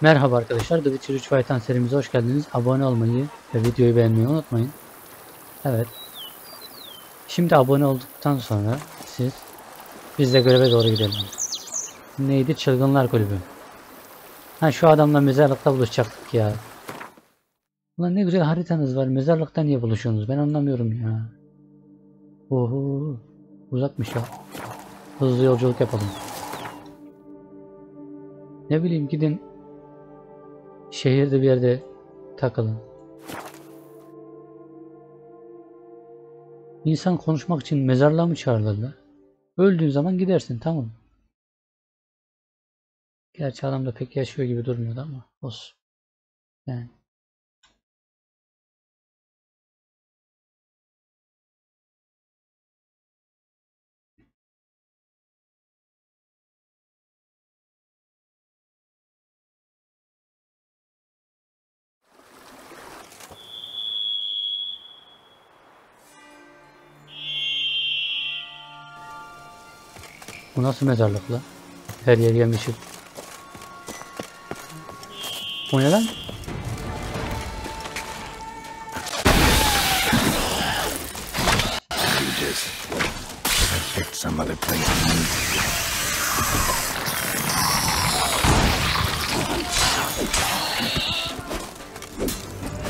Merhaba arkadaşlar, The Witcher 3 Wild Hunt serimize hoş geldiniz. Abone olmayı ve videoyu beğenmeyi unutmayın. Evet. Şimdi abone olduktan sonra biz de göreve doğru gidelim. Neydi? Çılgınlar kulübü. Ha, şu adamla mezarlıkta buluşacaktık ya. Ulan ne güzel haritanız var. Mezarlıkta niye buluşuyorsunuz? Ben anlamıyorum ya. Oho. Uzakmış ya. Hızlı yolculuk yapalım. Ne bileyim, gidin şehirde bir yerde takılın. İnsan konuşmak için mezarlığa mı çağırırlar? Öldüğün zaman gidersin, tamam. Gerçi adam da pek yaşıyor gibi durmuyordu ama olsun. Yani. Bu nasıl mezarlık lan? Her yer yemişim. O ne lan?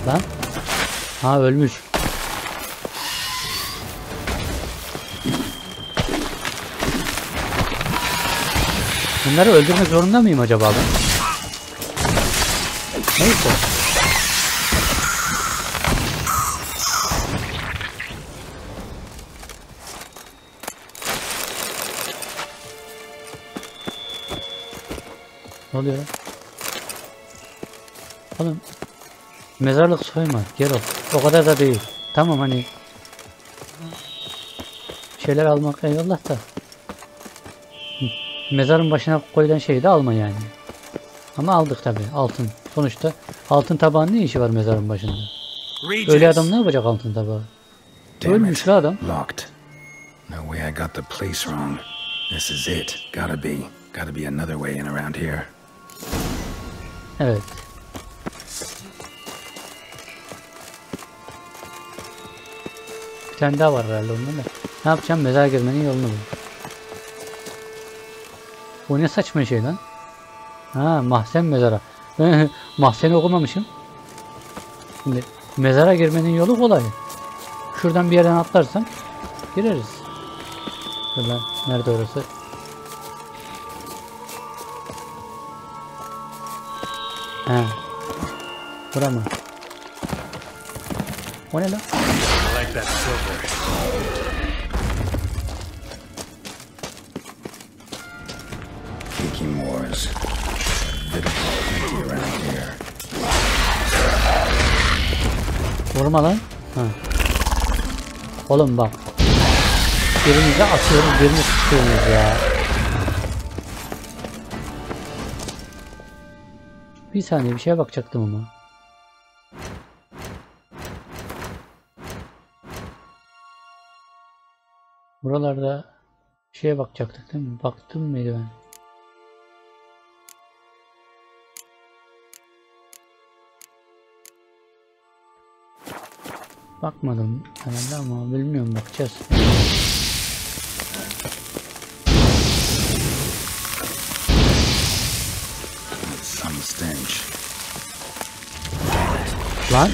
Lan? Ha, ölmüş. Bunları öldürmek zorunda mıyım acaba ben? Neyse. Ne oluyor? Oğlum. Mezarlık soyma. Gel ol. O kadar da değil. Tamam, hani. Şeyler almak eyvallah da. Mezarın başına koyulan şeyi de alma yani. Ama aldık tabi, altın. Sonuçta altın tabağın ne işi var mezarın başında? Regis. Öyle adam ne yapacak altın tabağı? Ölmüş la adam. Locked. No way I got the place wrong. This is it. Gotta be another way in around here. Evet. Bir tane daha var herhalde ondan da. Ne yapacağım? Mezara girmenin yolunu bul. Bu ne saçma şey lan? Ha, mahzenmezara. Mahzeni okumamışım. Şimdi mezara girmenin yolu kolay. Şuradan bir yerden atlarsam gireriz. Şuradan, nerede orası? Ha. Bura mı? O ne lan? Vurma lan. Ha. Oğlum bak. Birimize atıyoruz, birini tutuyoruz ya. Bir saniye, bir şeye bakacaktım ama. Buralarda şeye bakacaktık değil mi? Baktım mıydı ben? Bakmadım herhalde ama bilmiyorum, bakacağız. Lan.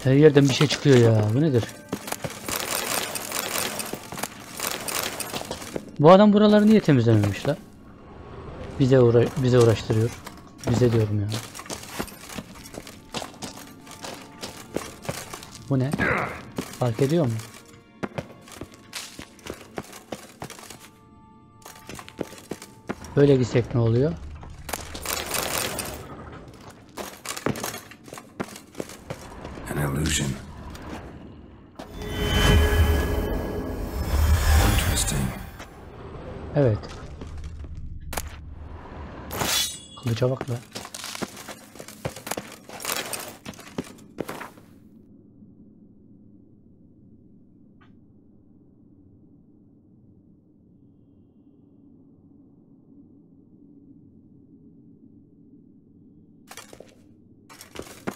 Her yerden bir şey çıkıyor ya. Bu nedir? Bu adam buraları niye temizlememiş la? Bize uğraştırıyor. Bize diyorum ya. Bu ne? Fark ediyor mu? Böyle gitsek ne oluyor? Illusion. Interesting. Evet. Kılıca bak be.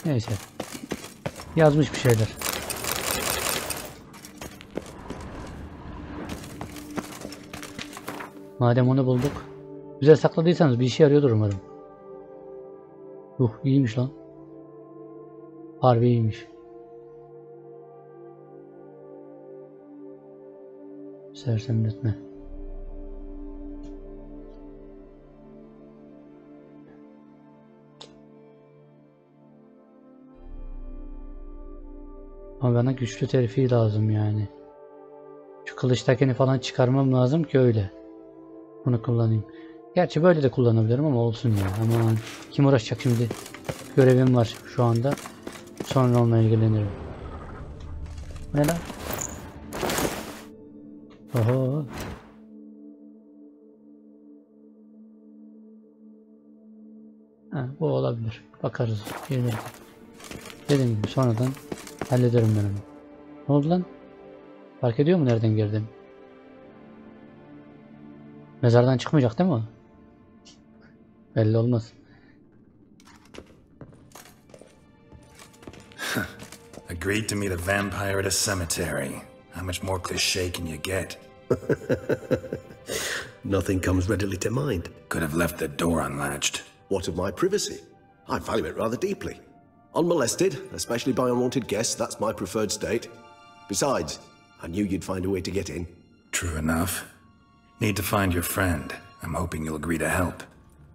Neyse. Yazmış bir şeyler. Madem onu bulduk. Güzel sakladıysanız bir işe yarıyordur umarım. İyiymiş lan. Harbi iyiymiş. Sersemletme. Ama bana güçlü terfi lazım yani. Şu kılıçtakini falan çıkarmam lazım ki öyle. Bunu kullanayım. Gerçi böyle de kullanabilirim ama olsun ya. Aman kim uğraşacak şimdi? Görevim var şu anda. Sonra onunla ilgilenirim. Bu ne lan? Oho. Ha, bu olabilir. Bakarız. Dediğim gibi sonradan hallederim ben onu. Ne oldu lan? Fark ediyor mu nereden girdim? Mezardan çıkmayacak değil mi o? Belli olmaz. Agreed to meet a vampire at a cemetery. How much more cliché can you get? Nothing comes readily to mind. Could have left the door unlatched. What of my privacy? I value it rather deeply. Unmolested, especially by unwanted guests, that's my preferred state. Besides, I knew you'd find a way to get in. True enough. Need to find your friend. I'm hoping you'll agree to help.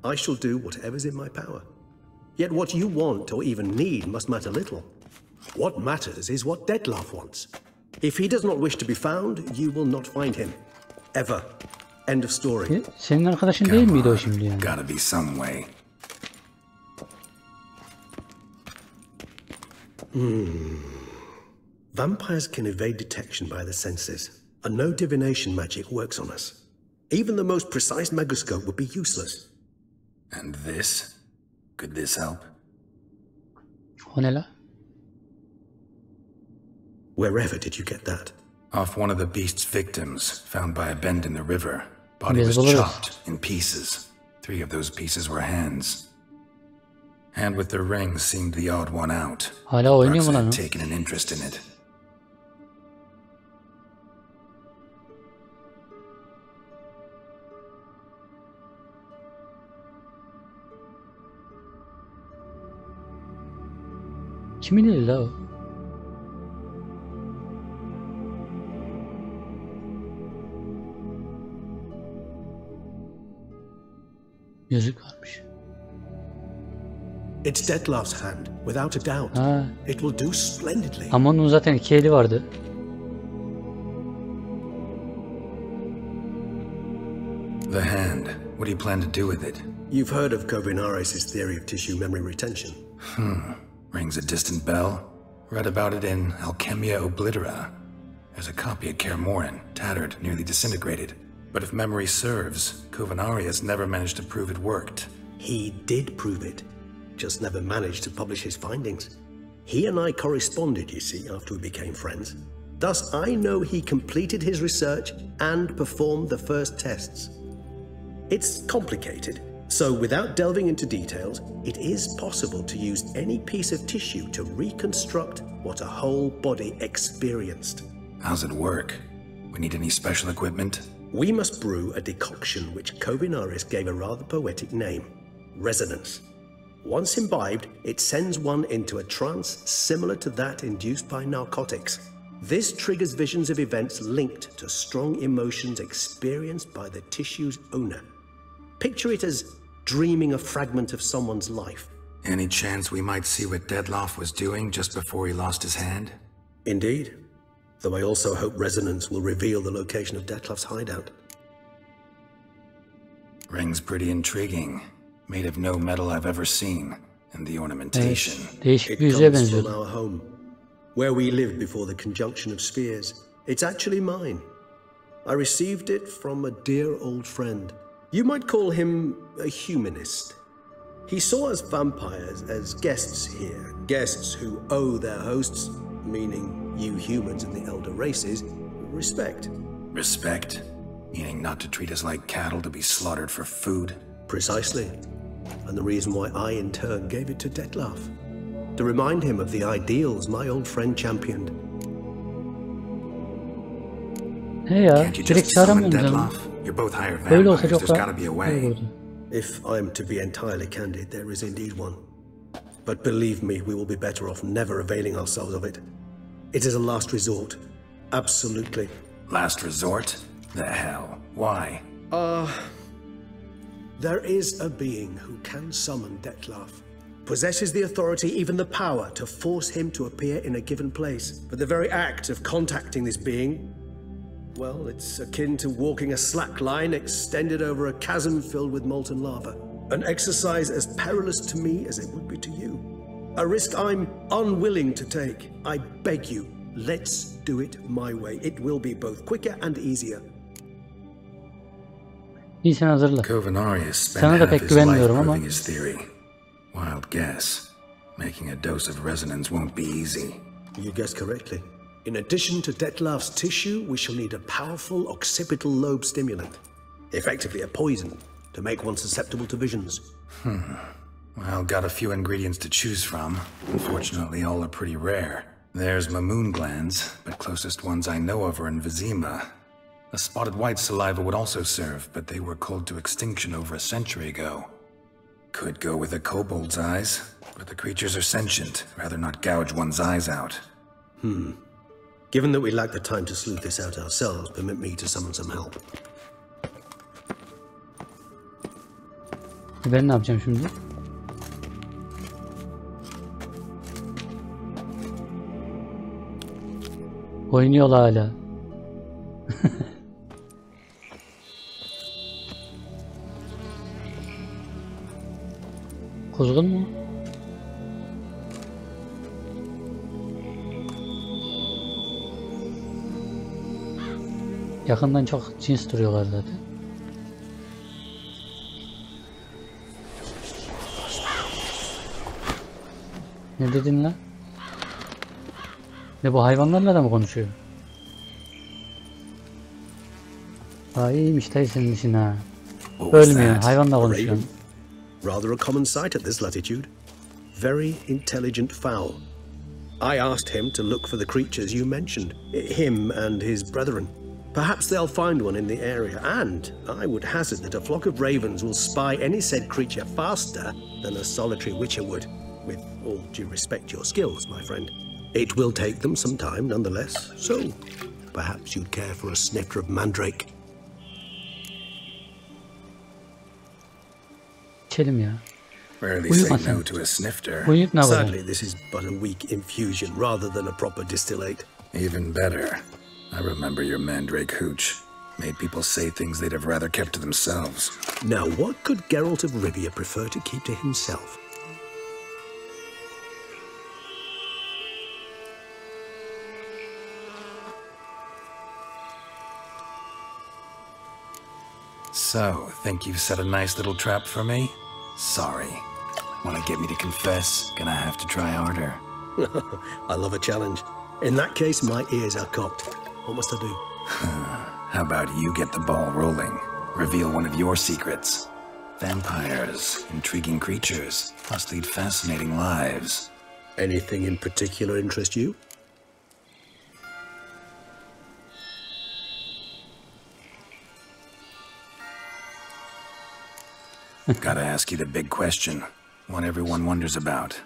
I shall do whatever's in my power. Yet what you want or even need must matter little. What matters is what Detlef wants. If he does not wish to be found, you will not find him. Ever. End of story. Senin arkadaşın değil miydi o şimdi yani? Gotta be some way. Vampires can evade detection by the senses, and no divination magic works on us. Even the most precise megascope would be useless. And this? Could this help? O ne la? Wherever did you get that? Off one of the beast's victims, found by a bend in the river. Body was chopped in pieces. 3 of those pieces were hands. Hand with the ring seemed the odd one out. Hala oynuyor mu lan o? Taken an interest in it. Kimin eli la o? Yüzük varmış. It's Detlef's hand, without a doubt. Ha. It will do splendidly. Ama onun zaten 2 eli vardı. The hand. What do you plan to do with it? You've heard of Kovinaris' theory of tissue memory retention. Rings a distant bell. Read about it in Alchemia Oblitera. There's a copy at Kermorin, tattered, nearly disintegrated. But if memory serves, Kovinaris has never managed to prove it worked. He did prove it, just never managed to publish his findings. He and I corresponded, you see, after we became friends. Thus, I know he completed his research and performed the first tests. It's complicated, so without delving into details, it is possible to use any piece of tissue to reconstruct what a whole body experienced. How's it work? We need any special equipment? We must brew a decoction which Kovinaris gave a rather poetic name, resonance. Once imbibed, it sends one into a trance similar to that induced by narcotics. This triggers visions of events linked to strong emotions experienced by the tissue's owner. Picture it as dreaming a fragment of someone's life. Any chance we might see what Detlef was doing just before he lost his hand? Indeed. Though I also hope resonance will reveal the location of Detlef's hideout. Ring's pretty intriguing. Made of no metal I've ever seen. And the ornamentation. Değişik bir It yüzeye comes from benziyor. our home, where we lived before the conjunction of spheres. It's actually mine. I received it from a dear old friend. You might call him a humanist. He saw us vampires as guests here, guests who owe their hosts, meaning you humans and the elder races, respect. Respect? Meaning not to treat us like cattle to be slaughtered for food? Precisely. And the reason why I, in turn, gave it to Detlef. To remind him of the ideals my old friend championed. He ya, Can't you direkt just summon çağıramıyorum Detlef? canım. You're both hired Öyle olsa vampires, çok there's daha gotta be a iyi way. olurdu. If I'm to be entirely candid, there is indeed one. But believe me, we will be better off never availing ourselves of it. It is a last resort. Absolutely. Last resort? The hell? Why? There is a being who can summon Detlef. Possesses the authority, even the power, to force him to appear in a given place. But the very act of contacting this being, well, it's akin to walking a slack line extended over a chasm filled with molten lava. An exercise as perilous to me as it would be to you. A risk I'm unwilling to take. I beg you, let's do it my way. It will be both quicker and easier. İyi, sen hazırla. Covenarius spent Sana da half pek his life güvenmiyorum ama. proving his theory. Wild guess. Making a dose of resonance won't be easy. You guessed correctly. In addition to Detlef's tissue, we shall need a powerful occipital lobe stimulant. Effectively a poison to make one susceptible to visions. Well, got a few ingredients to choose from. Unfortunately, all are pretty rare. There's mamoon glands, but closest ones I know of are in Vizima. A spotted white saliva would also serve, but they were cold to extinction over a century ago. Could go with a kobold's eyes, but the creatures are sentient. Rather not gouge one's eyes out. Given that we lack the time to sleuth this out ourselves, permit me to summon some help. Ben ne yapacağım şimdi? Oynuyor hala. Kuzgun mu? Yakından çok cins duruyorlar zaten. Ne dedin lan? Ne, bu hayvanlarla da mı konuşuyor? Ay iyiymiş dayı senin işin ha. Ölmüyor, hayvanla konuşuyor. Rather a common sight at this latitude. Very intelligent fowl. I asked him to look for the creatures you mentioned, him and his brethren. Perhaps they'll find one in the area, and I would hazard that a flock of ravens will spy any said creature faster than a solitary witcher would. With all due respect to your skills, my friend. It will take them some time, nonetheless, so perhaps you'd care for a snifter of mandrake. İçelim ya. Rarely say no to a snifter. Sadly, this is but a weak infusion rather than a proper distillate. Even better. I remember your mandrake hooch. Made people say things they'd have rather kept to themselves. Now, what could Geralt of Rivia prefer to keep to himself? So, think you've set a nice little trap for me? Sorry. Wanna get me to confess? Gonna have to try harder. I love a challenge. In that case, my ears are cocked. What must I do? How about you get the ball rolling? Reveal one of your secrets. Vampires, intriguing creatures, must lead fascinating lives. Anything in particular interest you? Gotta ask you the big question. One everyone wonders about.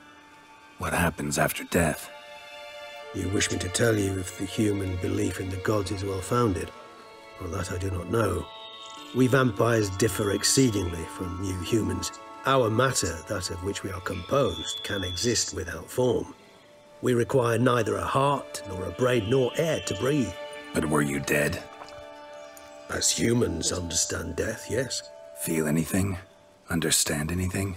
What happens after death? You wish me to tell you if the human belief in the gods is well founded? Well, that I do not know. We vampires differ exceedingly from you humans. Our matter, that of which we are composed, can exist without form. We require neither a heart, nor a brain, nor air to breathe. But were you dead? As humans understand death, yes. Feel anything? Understand anything?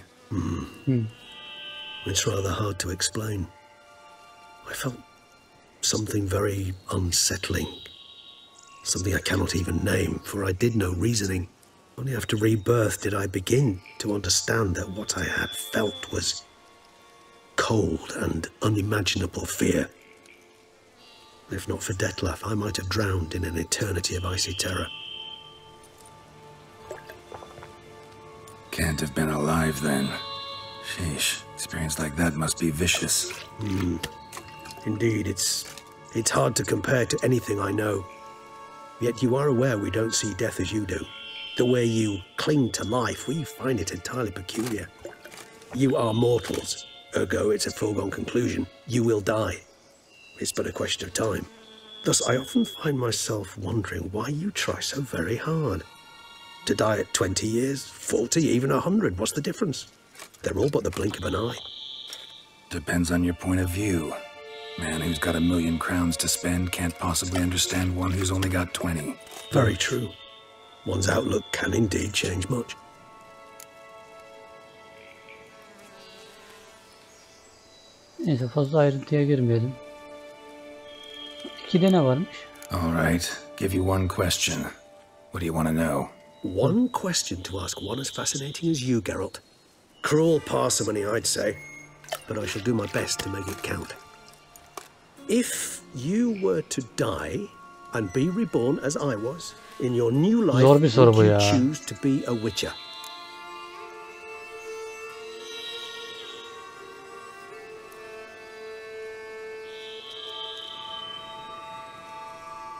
It's rather hard to explain. I felt something very unsettling. Something I cannot even name, for I did no reasoning. Only after rebirth did I begin to understand that what I had felt was cold and unimaginable fear. If not for Detlef, I might have drowned in an eternity of icy terror. Can't have been alive then. Sheesh, experience like that must be vicious. Indeed, it's hard to compare to anything I know. Yet you are aware we don't see death as you do. The way you cling to life, we find it entirely peculiar. You are mortals, ergo it's a foregone conclusion. You will die. It's but a question of time. Thus, I often find myself wondering why you try so very hard. To die at 20 years, 40, even 100, what's the difference? They're all but the blink of an eye. Depends on your point of view. Man who's got 1,000,000 crowns to spend can't possibly understand one who's only got 20. Very true. One's outlook can indeed change much. Neyse fazla ayrıntıya girmeyelim. 2'de ne varmış? All right, give you one question. What do you want to know? One question to ask one as fascinating as you, Geralt. Cruel parsimony, I'd say, but I shall do my best to make it count. If you were to die and be reborn as I was, in your new life, Zor bir soru bu would you ya. choose to be a witcher?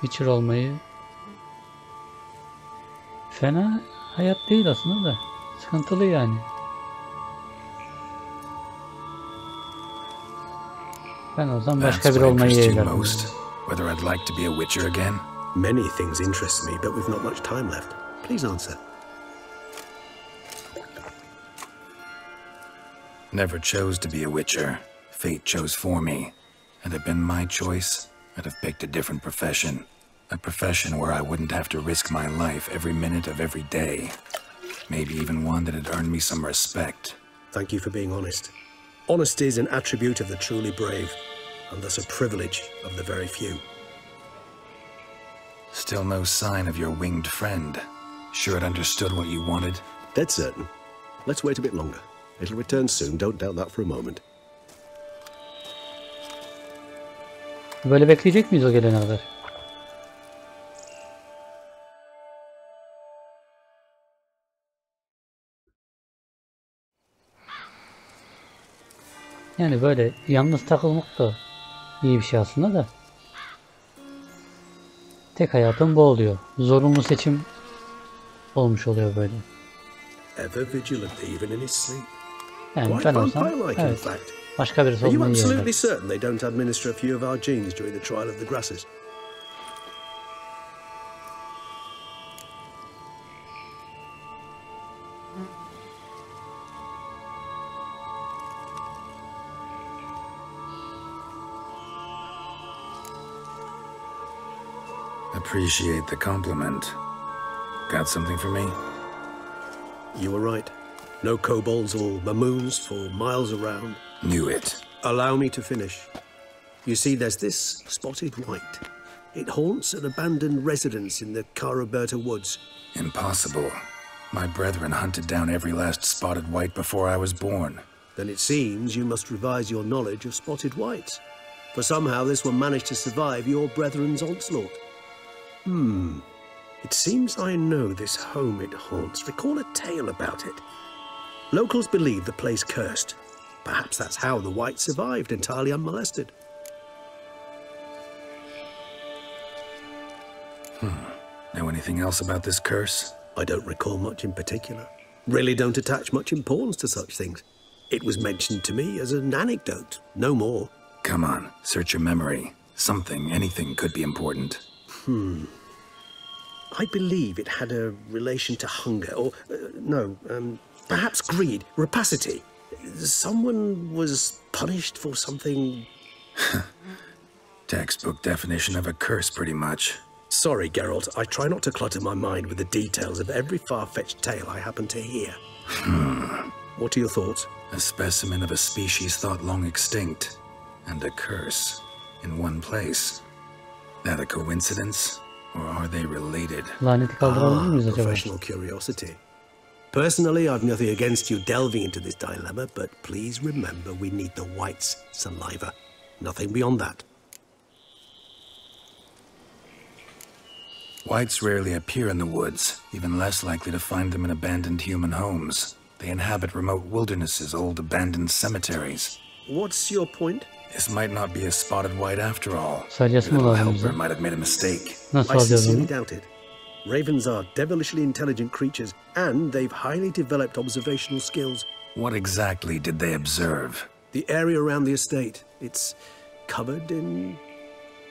Witcher olmayı fena hayat değil aslında da sıkıntılı yani. Ben o zaman başka That's bir what olmayı interests you yeğlerdim. most. Whether I'd like to be a witcher again? Many things interest me, but we've not much time left. Please answer. Never chose to be a witcher. Fate chose for me. Had it been my choice, I'd have picked a different profession. A profession where I wouldn't have to risk my life every minute of every day. Maybe even one that had earned me some respect. Thank you for being honest. Honesty is an attribute of the truly brave, and thus a privilege of the very few. Still no sign of your winged friend. Sure it understood what you wanted? Dead certain. Let's wait a bit longer. It'll return soon, don't doubt that for a moment. Böyle bekleyecek miyiz o gelene kadar? Yani böyle yalnız takılmak da iyi bir şey aslında da. Tek hayatım bu oluyor. Zorunlu seçim olmuş oluyor böyle. Ever vigilant even in his sleep. Yani Quite ben olsam vampire-like, in evet, fact. başka birisi Are you olmayı absolutely yeğlerdim. certain they don't administer a few of our genes during the trial of the grasses? Appreciate the compliment. Got something for me? You were right. No kobolds or mamoons for miles around. Knew it. Allow me to finish. You see, there's this spotted white. It haunts an abandoned residence in the Caraberta woods. Impossible. My brethren hunted down every last spotted white before I was born. Then it seems you must revise your knowledge of spotted whites. For somehow this one managed to survive your brethren's onslaught. It seems I know this home it haunts. Recall a tale about it. Locals believe the place cursed. Perhaps that's how the white survived entirely unmolested. Know anything else about this curse? I don't recall much in particular. Really don't attach much importance to such things. It was mentioned to me as an anecdote, no more. Come on, search your memory. Something, anything could be important. I believe it had a relation to hunger, or perhaps greed, rapacity. Someone was punished for something. Textbook definition of a curse, pretty much. Sorry, Geralt, I try not to clutter my mind with the details of every far-fetched tale I happen to hear. What are your thoughts? A specimen of a species thought long extinct, and a curse in one place. That a coincidence? or are they related? Laneti kaldırabilir miyiz acaba? Professional curiosity. Personally, I've nothing against you delving into this dilemma, but please remember we need the white's saliva. Nothing beyond that. Whites rarely appear in the woods, even less likely to find them in abandoned human homes. They inhabit remote wildernesses, old abandoned cemeteries. What's your point? This might not be a spotted white after all. Salyası mı Little lazım helper bize? might have made a mistake. Nasıl I alacağız sincerely onu? doubt it. Ravens are devilishly intelligent creatures, and they've highly developed observational skills. What exactly did they observe? The area around the estate, it's covered in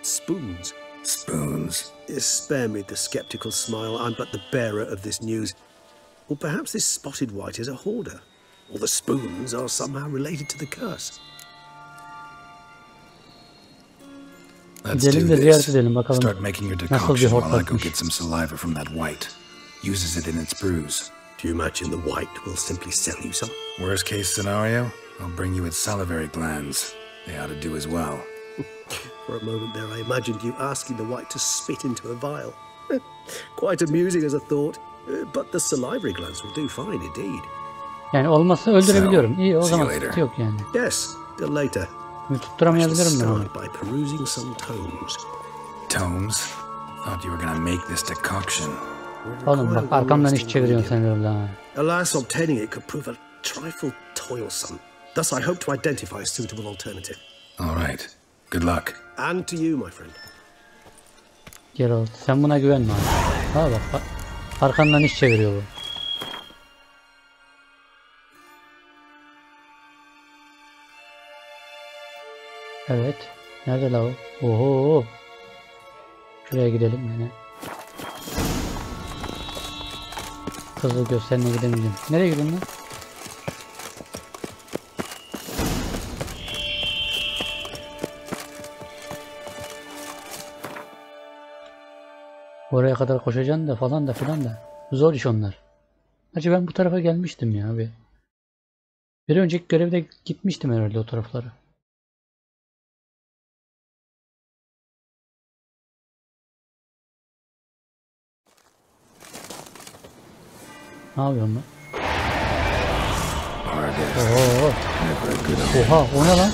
spoons. Spoons. Spare me the skeptical smile. I'm but the bearer of this news. Or perhaps this spotted white is a hoarder, or the spoons are somehow related to the curse. Let's Gidelim do de ziyaret this. edelim bakalım. Start making your Nasıl bir decoction while I go hortlakmış. get some saliva from that white. Uses it in its brews. Do you imagine the white will simply sell you some? Worst case scenario, I'll bring you its salivary glands. They ought to do as well. For a moment there, I imagined you asking the white to spit into a vial. Quite amusing as a thought, but the salivary glands will do fine indeed. Yani olmazsa öldürebiliyorum. So, İyi o see zaman you later. sıkıntı yok yani. Yes, till later. Bir I shall tutturamayabilirim ben onu. start by perusing some tomes. Tomes? Thought you were gonna make this decoction. Oğlum bak arkamdan iş çeviriyorsun sen öyle ha. Alas, obtaining it could prove a trifle toilsome. Thus, I hope to identify a suitable alternative. All right. Good luck. And to you, my friend. Geralt sen buna güvenme abi. Ha bak arkandan iş çeviriyor bu. Evet. Nerede la o? Oho. Şuraya gidelim yine. Kızıl gösterine gidemeyeceğim. Nereye gidiyorsun lan? Oraya kadar koşacaksın da falan da filan da. Zor iş onlar. Gerçi ben bu tarafa gelmiştim ya abi. Bir önceki görevde gitmiştim herhalde o taraflara. Ne yapıyorsun lan? Oo. Oha o ne lan?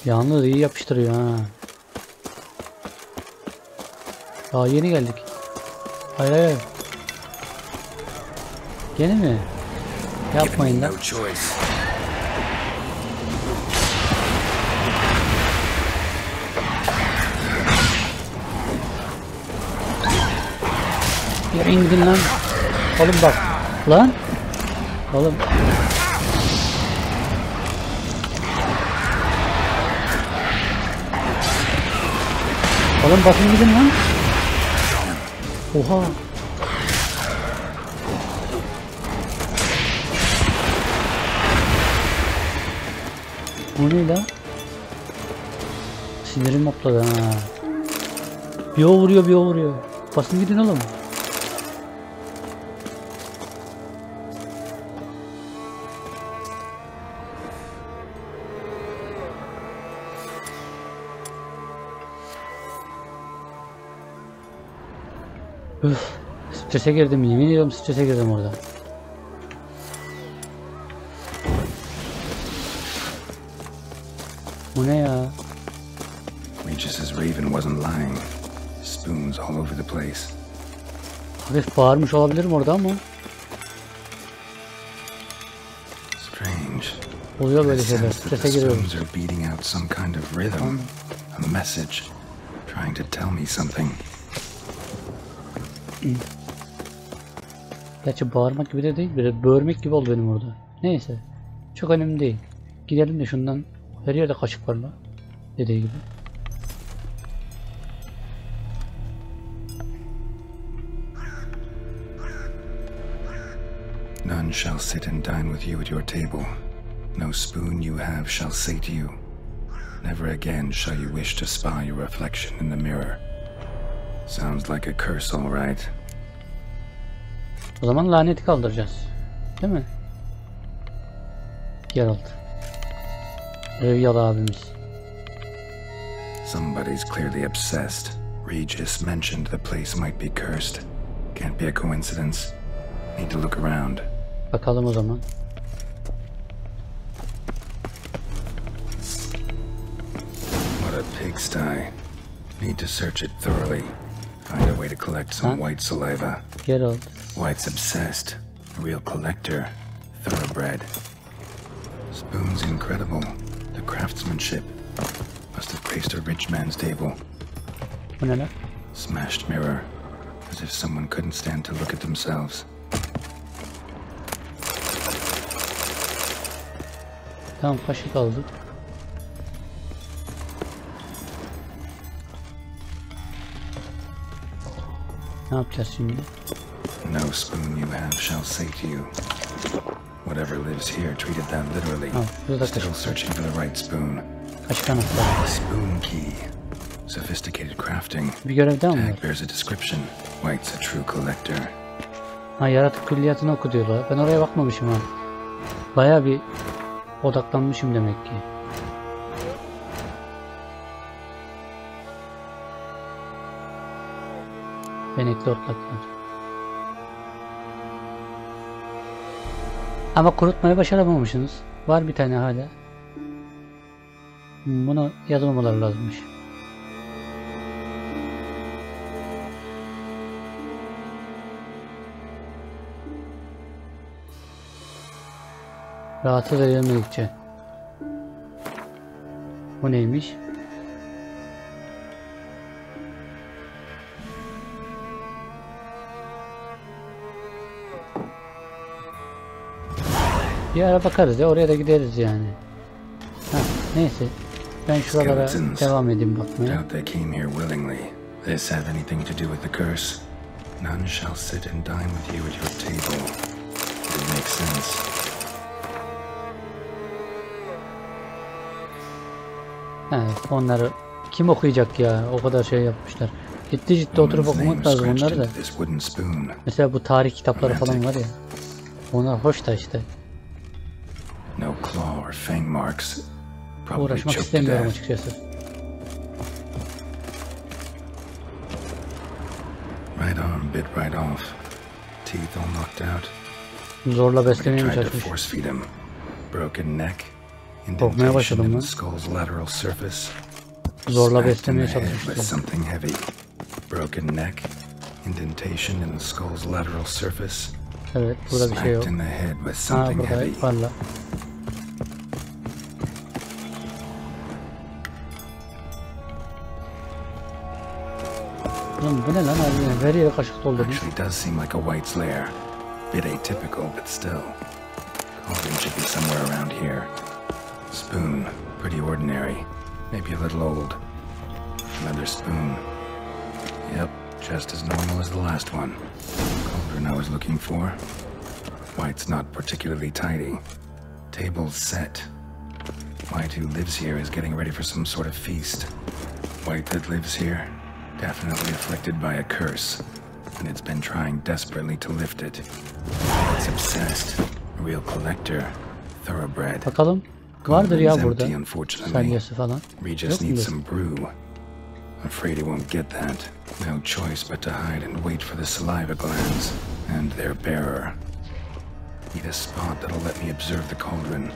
Yalnız iyi yapıştırıyor ha. Daha yeni geldik. Hayır hayır. Gene mi? Yapmayın lan. No choice. Ya indin lan. Oğlum bak. Lan. Oğlum. Oğlum basın gidin lan. Oha. Bu ne lan? Sinirim hopladı ha. Bir o vuruyor bir o vuruyor. Basın gidin oğlum. Üf, strese girdim, yemin ediyorum strese girdim orada. Bu ne ya? Regis's raven wasn't lying. Spoons all over the place. Hafif bağırmış olabilirim orada ama. Strange. Oluyor böyle I şeyler, sense that the strese giriyorum. spoons are beating out some kind of rhythm, a message, trying to tell me something. Gerçi bağırmak gibi de değil, böyle böğürmek gibi oldu benim orada. Neyse, çok önemli değil. Gidelim de şundan, her yerde kaşık var lan, dediği gibi. None shall sit and dine with you at your table. No spoon you have shall say to you, never again shall you wish to spy your reflection in the mirror. Sounds like a curse, all right. O zaman laneti kaldıracağız. Değil mi? Geralt. Revyalı abimiz. Somebody's clearly obsessed. Regis mentioned the place might be cursed. Can't be a coincidence. Need to look around. Bakalım o zaman. What a pigsty. Need to search it thoroughly. Find a way to collect some white saliva. Yer oldu. White's obsessed. A real collector. Thoroughbred. Spoon's incredible. The craftsmanship. Must have graced a rich man's table. Bu ne lan? Smashed mirror. As if someone couldn't stand to look at themselves. Tamam, kaşık aldık. Ne yapacağız şimdi? No spoon you have shall say to you. Whatever lives here treated that literally. Still searching for the right spoon. Kaşık anahtarı. Spoon key. Sophisticated crafting. Bir görev daha mı var? Tag bears a description. White's a true collector. Ha, yaratık külliyatını oku diyorlar. Ben oraya bakmamışım ha. Bayağı bir odaklanmışım demek ki. Benekli hortlaklar. Ama kurutmayı başaramamışsınız. Var bir tane hala. Bunu yazılmaları lazımmış. Rahatsız edilmedikçe. Bu neymiş? Bir ara bakarız ya, oraya da gideriz yani. Ha, neyse. Ben şuralara devam edeyim bakmaya. Doubt they came here willingly. This have anything to do with the curse? None shall sit and dine with you at your table. It makes sense. Evet, onları kim okuyacak ya? O kadar şey yapmışlar. Ciddi oturup okumak lazım onları da. Mesela bu tarih kitapları falan var ya. Onlar hoş da işte. Uğraşmak istemiyorum açıkçası. Zorla beslemeye mi çalışmış? Korkmaya başladım mı? Zorla beslemeye çalışmıştım. Evet, burada bir şey yok. Ha, burada var la. Oğlum bu ne lan abi? Her yere kaşık doldurmuş. Bit atypical, but still. Cauldron should be somewhere around here. Spoon, pretty ordinary. Maybe a little old. Another spoon. Yep, just as normal as the last one. Cauldron I was looking for. White's not particularly tidy. Table's set. White who lives here is getting ready for some sort of feast. White that lives here, definitely afflicted by a curse. And it's been trying desperately to lift it. It's obsessed. A real collector. Thoroughbred. Bakalım. Vardır ya burada. Salyası falan. Regis needs some brew. Afraid he won't get that. No choice but to hide and wait for the saliva glands and their bearer. Need a spot that'll let me observe the cauldron.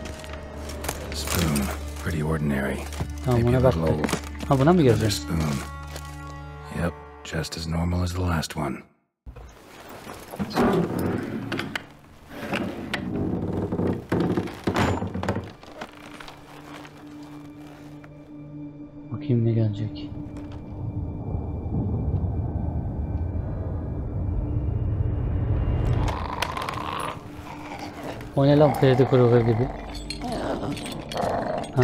Spoon, pretty ordinary. Maybe a little old. Ha, buna mı Another gireceğiz? spoon. Yep, just as normal as the last one. Bakayım ne gelecek. O ne lan, Freddy Krueger gibi. Ha.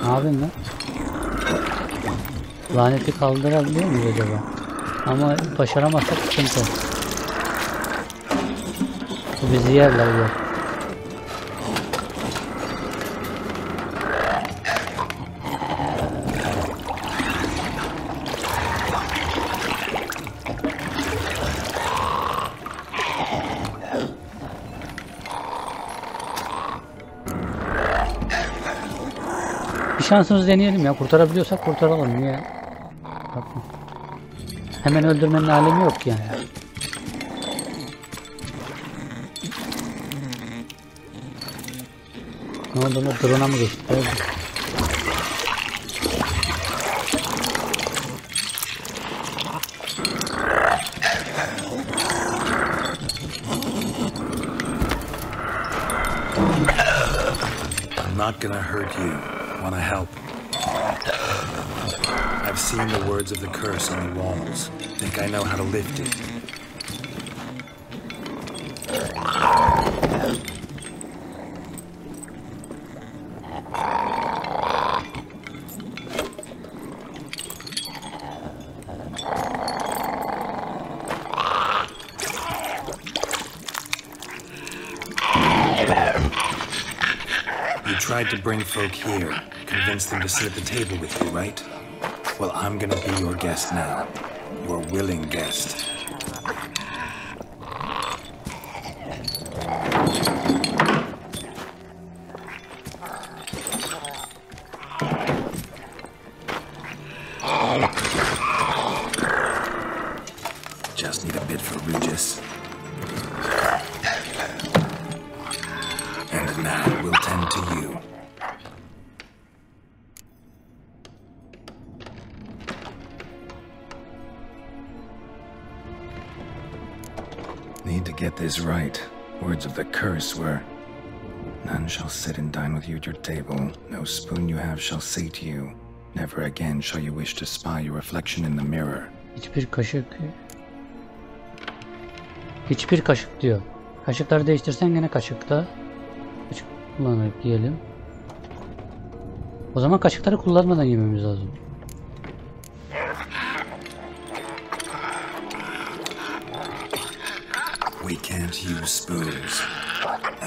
Ne yapayım lan? Laneti kaldırabiliyor muyuz acaba? Ama başaramazsak sıkıntı. Bu bizi yerler yok. Bir şansımızı deneyelim ya. Kurtarabiliyorsak kurtaralım. Niye? Bakın. Hemen öldürmenin alemi yok yani. Ne oldu lan? Drone'a mı geçti? Evet. I'm not gonna hurt you. Wanna help? I've seen the words of the curse on the walls. Think I know how to lift it. You tried to bring folk here, convince them to sit at the table with you, right? Well, I'm gonna be your guest now. Your willing guest. Just need a bit for Regis. And now we'll tend to you. Need to get this right. Words of the curse were, none shall sit and dine with you at your table. No spoon you have shall say to you, never again shall you wish to spy your reflection in the mirror. Hiçbir kaşık. Hiçbir kaşık diyor. Kaşıkları değiştirsen gene kaşıkta. Kaşık kullanarak yiyelim. O zaman kaşıkları kullanmadan yememiz lazım. We can't use spoons.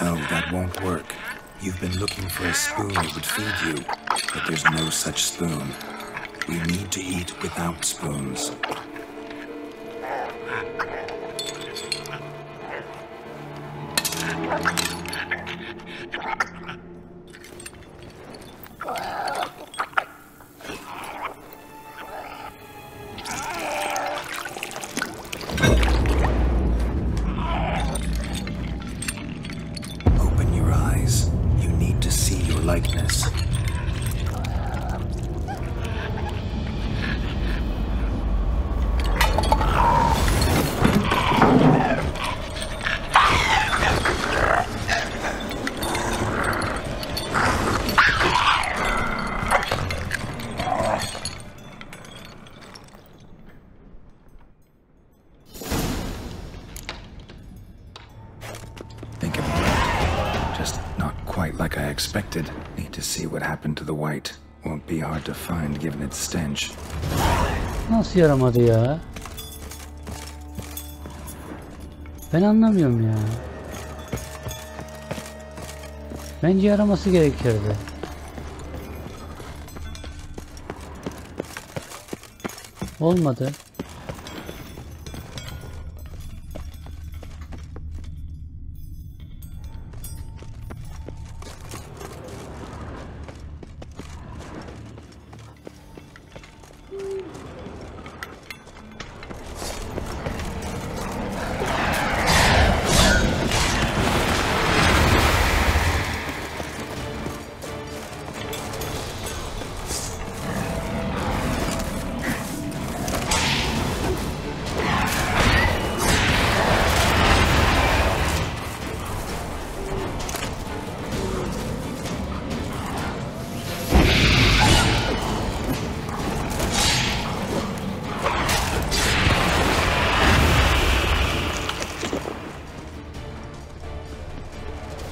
No, that won't work. You've been looking for a spoon that would feed you, but there's no such spoon. We need to eat without spoons. Open your eyes. You need to see your likeness. Think of it. Just not quite like I expected. Need to see what happened to the white. Won't be hard to find given its stench. Nasıl yaramadı ya? Ben anlamıyorum ya. Bence yaraması gerekirdi. Olmadı.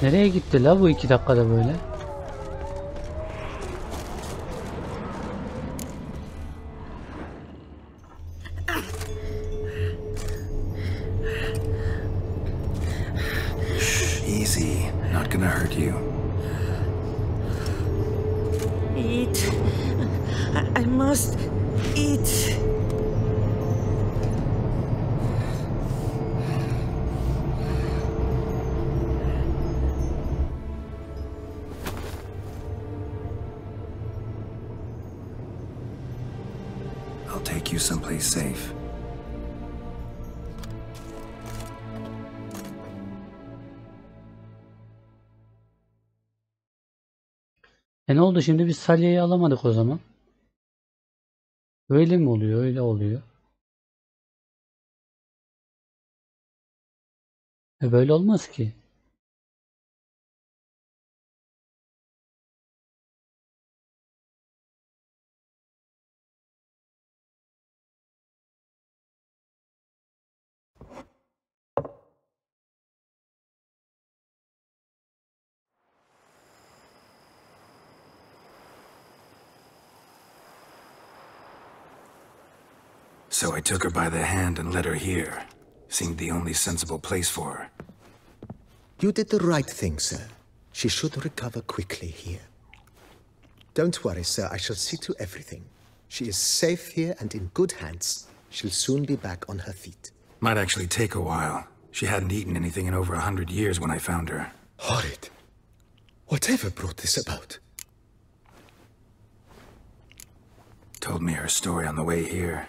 Nereye gitti la bu 2 dakikada böyle? Shh, easy. Not gonna hurt you. Eat. I must eat. I'll take you someplace safe. Ne oldu şimdi, biz salyayı alamadık o zaman. Öyle mi oluyor? Öyle oluyor. Böyle olmaz ki. So I took her by the hand and led her here. Seemed the only sensible place for her. You did the right thing, sir. She should recover quickly here. Don't worry, sir. I shall see to everything. She is safe here and in good hands. She'll soon be back on her feet. Might actually take a while. She hadn't eaten anything in over 100 years when I found her. Horrid. Whatever brought this about? Told me her story on the way here.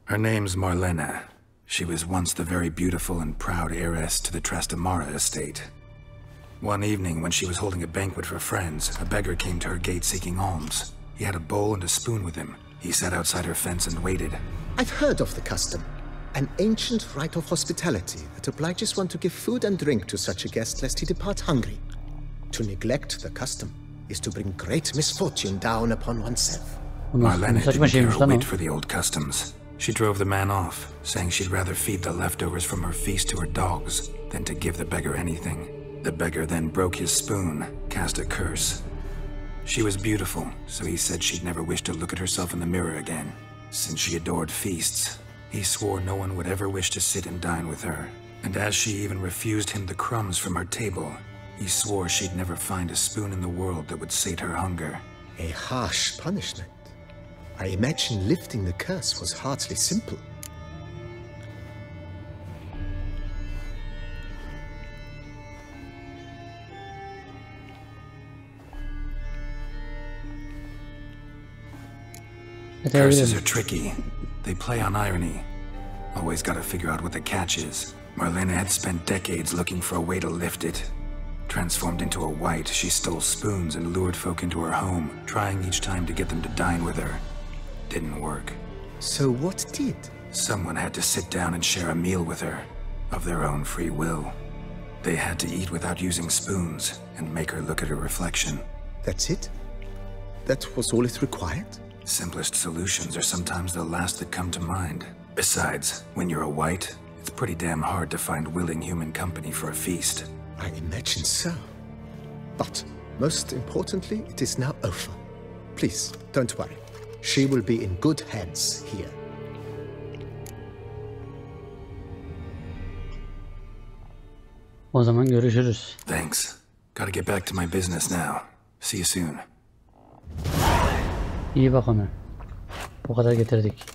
Her name's Marlena. She was once the very beautiful and proud heiress to the Trastamara estate. One evening, when she was holding a banquet for friends, a beggar came to her gate seeking alms. He had a bowl and a spoon with him. He sat outside her fence and waited. I've heard of the custom. An ancient rite of hospitality that obliges one to give food and drink to such a guest lest he depart hungry. To neglect the custom is to bring great misfortune down upon oneself. Marlena didn't care a whit for the old customs. She drove the man off, saying she'd rather feed the leftovers from her feast to her dogs than to give the beggar anything. The beggar then broke his spoon, cast a curse. She was beautiful, so he said she'd never wish to look at herself in the mirror again. Since she adored feasts, he swore no one would ever wish to sit and dine with her. And as she even refused him the crumbs from her table, he swore she'd never find a spoon in the world that would sate her hunger. A harsh punishment. I imagine lifting the curse was hardly simple. Curses are tricky. They play on irony. Always gotta figure out what the catch is. Marlena had spent decades looking for a way to lift it. Transformed into a wight, she stole spoons and lured folk into her home, trying each time to get them to dine with her. Didn't work. So what did? Someone had to sit down and share a meal with her, of their own free will. They had to eat without using spoons, and make her look at her reflection. That's it? That was all it required? Simplest solutions are sometimes the last that come to mind. Besides, when you're a wight, it's pretty damn hard to find willing human company for a feast. I imagine so. But, most importantly, it is now over. Please, don't worry. She will be in good hands here. O zaman görüşürüz. Thanks. Gotta get back to my business now. See you soon. İyi bak ona. O kadar getirdik.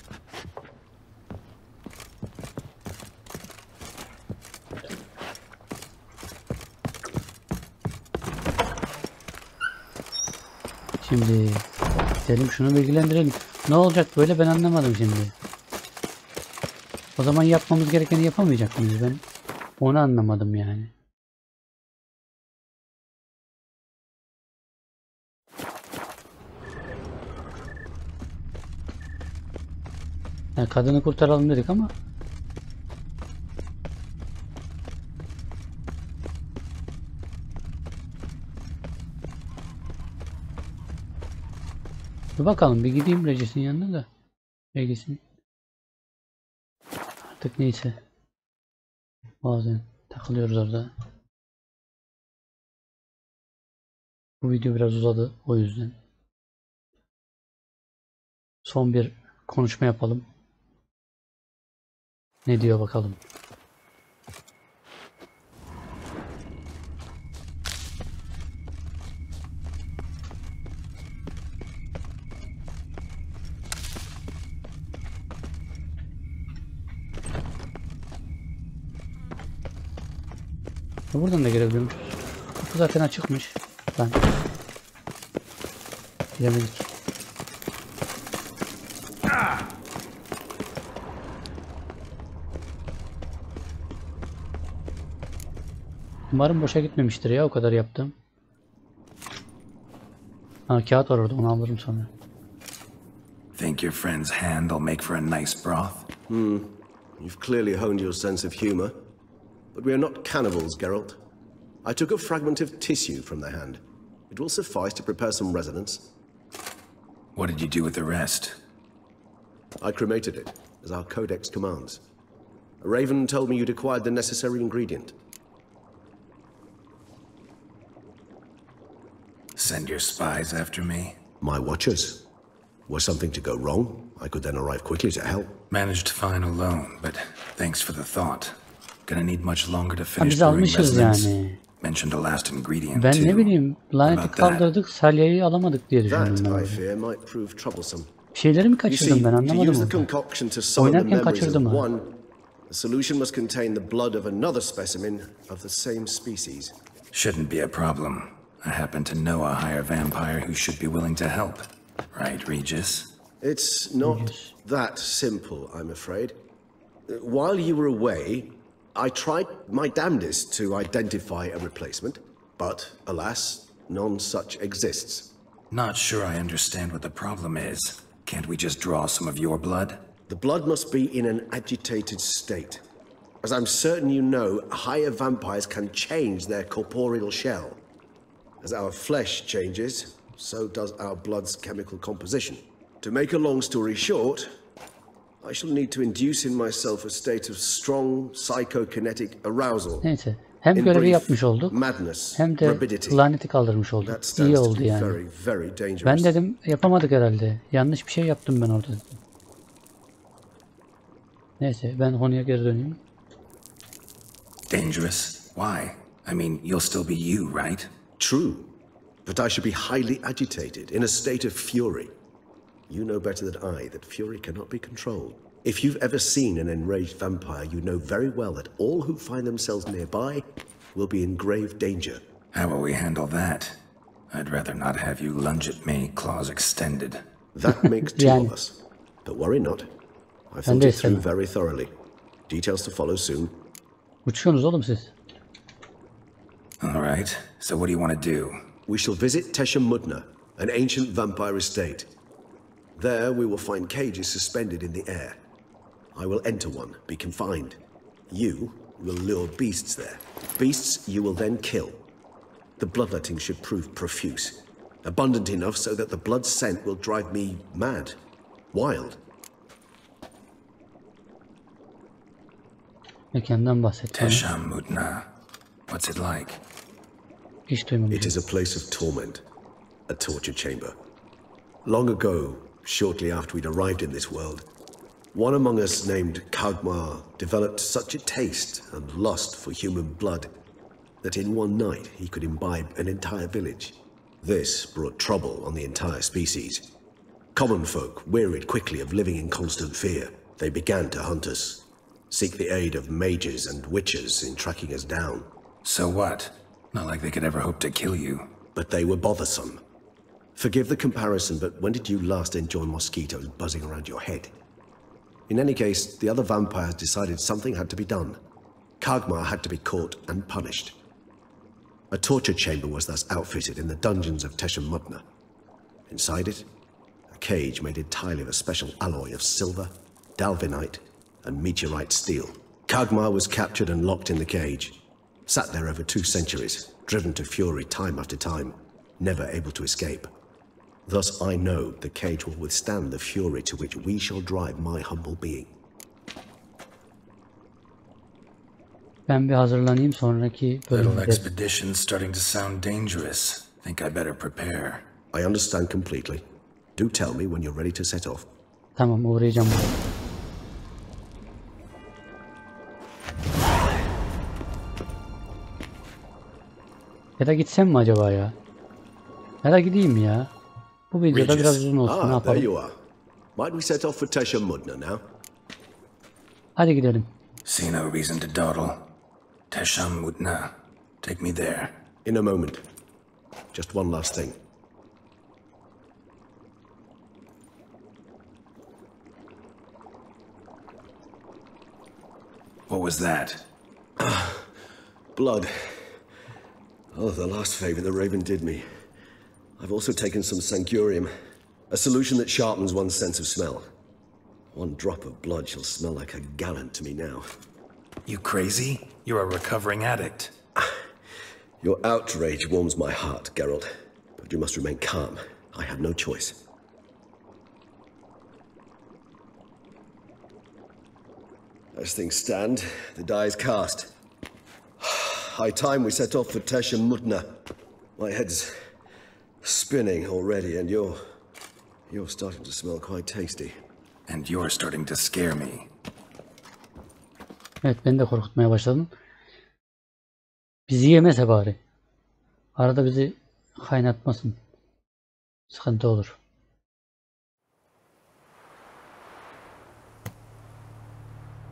Şimdi gidelim şunu bilgilendirelim. Ne olacak böyle, ben anlamadım şimdi. O zaman yapmamız gerekeni yapamayacak mıyız, ben onu anlamadım yani. Yani kadını kurtaralım dedik ama dur bakalım, bir gideyim Regis'in yanına da. Regis'in artık neyse, bazen takılıyoruz orada. Bu video biraz uzadı, o yüzden son bir konuşma yapalım. Ne diyor bakalım. Buradan da girebiliyormuş. Kapı zaten açıkmış. Ben giremedik. Umarım boşa gitmemiştir ya o kadar yaptım. Ha, kağıt var orada, onu alırım sonra. Think your friend's hand will make for a nice broth? You've clearly honed your sense of humor. But we are not cannibals, Geralt. I took a fragment of tissue from the hand. It will suffice to prepare some resonance. What did you do with the rest? I cremated it, as our codex commands. A raven told me you'd acquired the necessary ingredient. Send your spies after me? My watchers. Were something to go wrong, I could then arrive quickly to help. Managed fine alone, but thanks for the thought. Gonna need much longer to finish Biz brewing almışız resonance. yani. Mentioned the last ingredient Ben too. ne bileyim, laneti About that? kaldırdık, salyayı alamadık diye That, düşündüm ben. I fear, might prove troublesome. Bir şeyleri mi You see, kaçırdım ben to anlamadım use the onu. concoction to summon the Oynarken memories kaçırdım of ha. one, the solution must contain the blood of another specimen of the same species. Shouldn't be a problem. I happen to know a higher vampire who should be willing to help. Right, Regis? It's not that simple, I'm afraid. While you were away, I tried my damnedest to identify a replacement, but alas, none such exists. Not sure I understand what the problem is. Can't we just draw some of your blood? The blood must be in an agitated state. As I'm certain you know, higher vampires can change their corporeal shell. As our flesh changes, so does our blood's chemical composition. To make a long story short, I shall need to induce in myself a state of strong psychokinetic arousal. Neyse. Hem In görevi brief, yapmış olduk, madness, hem de rapidity. laneti kaldırmış olduk. That stands İyi to oldu be yani. very, very dangerous. Ben dedim yapamadık herhalde. Yanlış bir şey yaptım ben orada. Neyse, ben konuya geri döneyim. Dangerous? Why? I mean, you'll still be you, right? True, but I should be highly agitated, in a state of fury. You know better than I that fury cannot be controlled. If you've ever seen an enraged vampire, you know very well that all who find themselves nearby will be in grave danger. How will we handle that? I'd rather not have you lunge at me, claws extended. That makes two Yani. of us. But worry not. I've Ben thought de it through istemem. very thoroughly. Details to follow soon. Uçuyorsunuz oğlum siz. All right, so what do you want to do? We shall visit Tesha Mudna, an ancient vampire estate. There we will find cages suspended in the air. I will enter one, be confined. You will lure beasts there. Beasts you will then kill. The bloodletting should prove profuse. Abundant enough so that the blood scent will drive me mad. Wild. Mekandan bahset bana. Tesham Mutna. What's it like? Hiç It duymamışım. is a place of torment, a torture chamber. Long ago, shortly after we'd arrived in this world, one among us named Kagmar developed such a taste and lust for human blood that in one night he could imbibe an entire village. This brought trouble on the entire species. Common folk wearied quickly of living in constant fear. They began to hunt us, seek the aid of mages and witches in tracking us down. So what? Not like they could ever hope to kill you. But they were bothersome. Forgive the comparison, but when did you last enjoy mosquitoes buzzing around your head? In any case, the other vampires decided something had to be done. Kagmar had to be caught and punished. A torture chamber was thus outfitted in the dungeons of Tesha Mudna. Inside it, a cage made entirely of a special alloy of silver, dalvinite, and meteorite steel. Kagmar was captured and locked in the cage. Sat there over 2 centuries, driven to fury time after time, never able to escape. Thus I know the cage will withstand the fury to which we shall drive my humble being. Ben bir hazırlanayım sonraki Little bölümde. expedition's starting to sound dangerous. Think I better prepare. I understand completely. Do tell me when you're ready to set off. Tamam, uğrayacağım. Ya da gitsem mi acaba ya? Ya da gideyim ya. Bu videoda Regis. biraz uzun olsun, ne There yapalım? you are. Might we set off for Tesha Mudna now? Hadi gidelim. See no reason to dawdle. Tesham Mutna. Take me there. In a moment. Just one last thing. What was that? Blood. Oh, the last favor the Raven did me. I've also taken some sancurium, a solution that sharpens one's sense of smell. One drop of blood shall smell like a gallon to me now. You crazy? You're a recovering addict. Your outrage warms my heart, Geralt. But you must remain calm. I have no choice. As things stand, the die is cast. High time we set off for Tesh and Mutna. My head's spinning already, and you're starting to smell quite tasty. And you're starting to scare me. Evet, beni de korkutmaya başladın. Bizi yemese bari. Arada bizi kaynatmasın. Sıkıntı olur.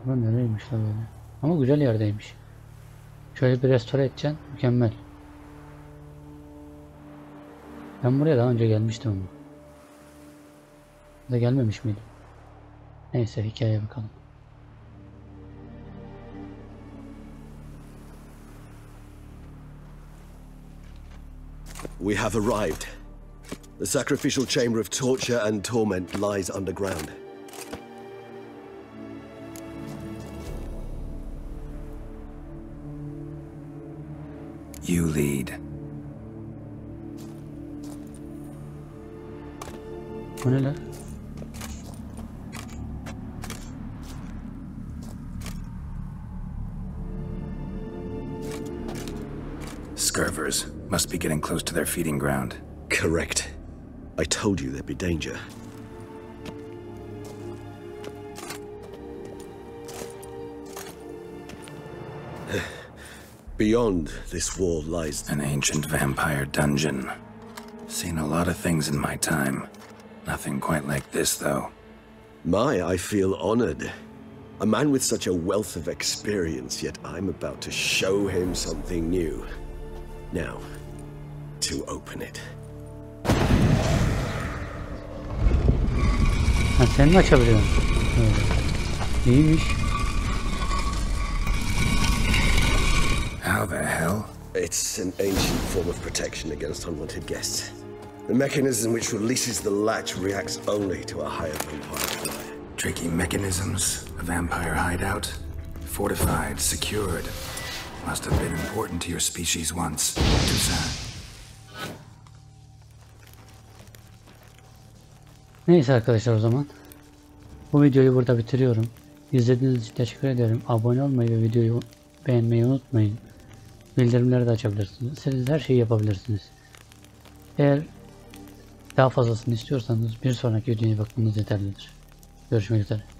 Ama nereymiş la böyle? Ama güzel yerdeymiş. Şöyle bir restore edeceksin. Mükemmel. Ben buraya daha önce gelmiştim ama. Da gelmemiş miydim? Neyse, hikayeye bakalım. We have arrived. The sacrificial chamber of torture and torment lies underground. You lead. Bu ne lan? Scurvers must be getting close to their feeding ground. Correct. I told you there'd be danger. Beyond this wall lies An ancient vampire dungeon. Seen a lot of things in my time. Nothing quite like this, though. I feel honored. A man with such a wealth of experience, yet I'm about to show him something new. Now, to open it. Ha, sen mi açabiliyorsun? İyiymiş. How the hell? It's an ancient form of protection against unwanted guests. The mechanism which releases the latch reacts only to a higher vampire fire. Tricky mechanisms, a vampire hideout. Fortified, secured. Must have been important to your species once. Too sad. Neyse arkadaşlar, o zaman bu videoyu burada bitiriyorum. İzlediğiniz için teşekkür ederim. Abone olmayı ve videoyu beğenmeyi unutmayın. Bildirimleri de açabilirsiniz. Siz her şeyi yapabilirsiniz. Eğer daha fazlasını istiyorsanız bir sonraki videoya bakmanız yeterlidir. Görüşmek üzere.